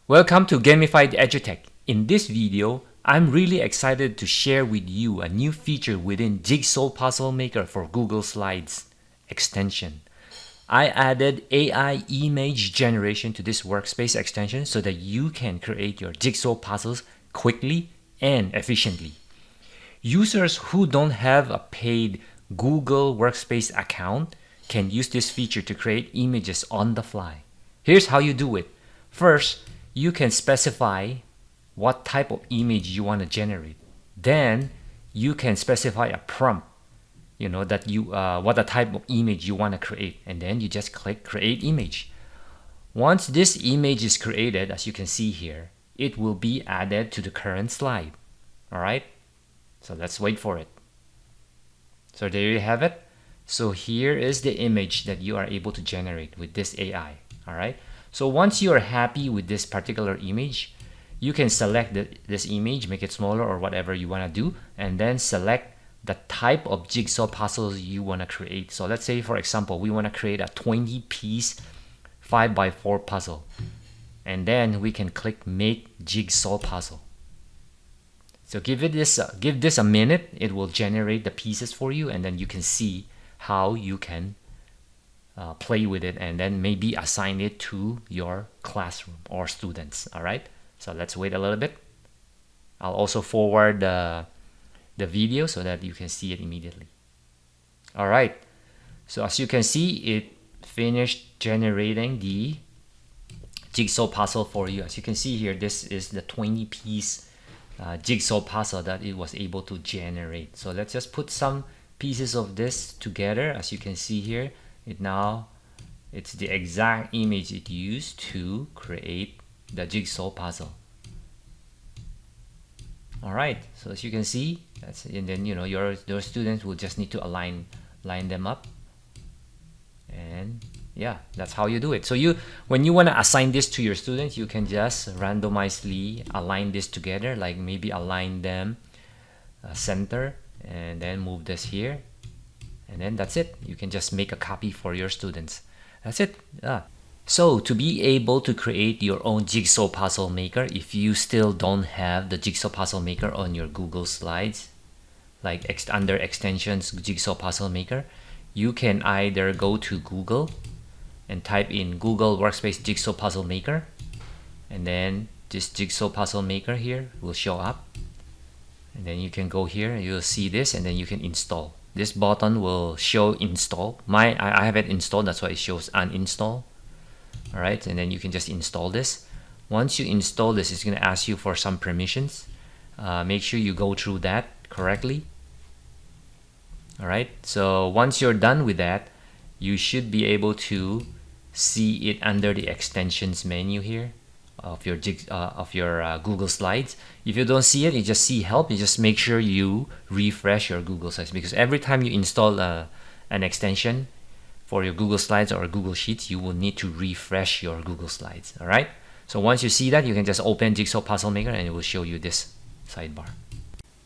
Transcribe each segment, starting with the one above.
Welcome to Gamified Edutech. In this video, I'm really excited to share with you a new feature within Jigsaw Puzzle Maker for Google Slides extension. I added AI image generation to this Workspace extension so that you can create your jigsaw puzzles quickly and efficiently. Users who don't have a paid Google Workspace account can use this feature to create images on the fly. Here's how you do it. First, you can specify what type of image you want to generate. Then you can specify a prompt, that what the type of image you want to create, and then you just click create image. Once this image is created, as you can see here, it will be added to the current slide. All right, so let's wait for it. So there you have it. So here is the image that you are able to generate with this AI. All right, so once you are happy with this particular image, you can select this image, make it smaller or whatever you want to do, and then select the type of jigsaw puzzles you want to create. So let's say, for example, we want to create a 20-piece 5x4 puzzle, and then we can click make jigsaw puzzle. So give this a minute. It will generate the pieces for you, and then you can see how you can play with it, and then maybe assign it to your classroom or students. All right, so let's wait a little bit. I'll also forward the video so that you can see it immediately. All right, so as you can see, it finished generating the jigsaw puzzle for you. As you can see here, this is the 20-piece jigsaw puzzle that it was able to generate. So let's just put some pieces of this together. As you can see here, it's the exact image it used to create the jigsaw puzzle. All right, so as you can see, and then your students will just need to line them up, and yeah, that's how you do it. So when you want to assign this to your students, you can just randomly align this together, like maybe align them center, and then move this here, and then that's it. You can just make a copy for your students. That's it. So to be able to create your own jigsaw puzzle maker, if you still don't have the jigsaw puzzle maker on your Google Slides, like under extensions jigsaw puzzle maker, you can either go to Google and type in Google Workspace jigsaw puzzle maker, and then this jigsaw puzzle maker here will show up, and then you can go here and you'll see this, and then you can install. This button will show install. I have it installed, that's why it shows uninstall. All right, and then you can just install this. Once you install this, it's going to ask you for some permissions. Make sure you go through that correctly. All right, so once you're done with that, you should be able to see it under the extensions menu here of your Google Slides. If you don't see it, you just see help. You just make sure you refresh your Google Slides, because every time you install an extension for your Google Slides or Google Sheets, you will need to refresh your Google Slides. All right, so once you see that, you can just open Jigsaw Puzzle Maker and it will show you this sidebar.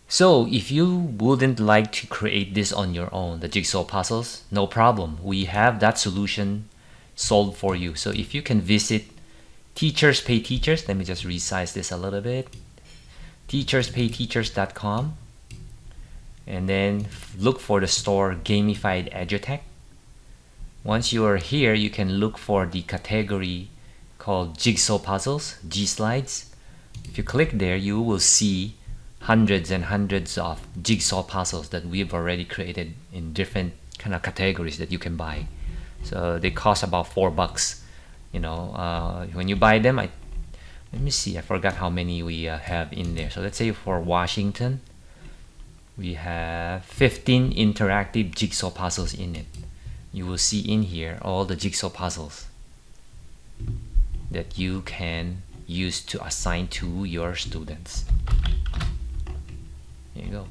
So if you wouldn't like to create this on your own, the jigsaw puzzles, no problem. We have that solution solved for you. So if you can visit Teachers Pay Teachers, let me just resize this a little bit, teacherspayteachers.com, and then look for the store Gamified Edutech. Once you are here, you can look for the category called Jigsaw Puzzles, G-Slides. If you click there, you will see hundreds and hundreds of jigsaw puzzles that we've already created in different kind of categories that you can buy. So they cost about $4. When you buy them, let me see, I forgot how many we have in there. So let's say for Washington, we have 15 interactive jigsaw puzzles in it. You will see in here all the jigsaw puzzles that you can use to assign to your students. Here you go.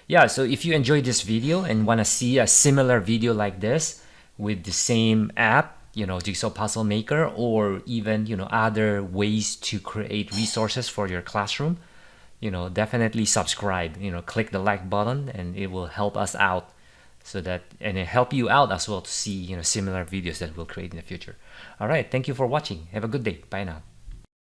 Yeah, so if you enjoyed this video and want to see a similar video like this with the same app, Jigsaw Puzzle Maker, or even other ways to create resources for your classroom, definitely subscribe. Click the like button, and it will help us out so that, and it help you out as well to see, similar videos that we'll create in the future. All right, thank you for watching. Have a good day. Bye now.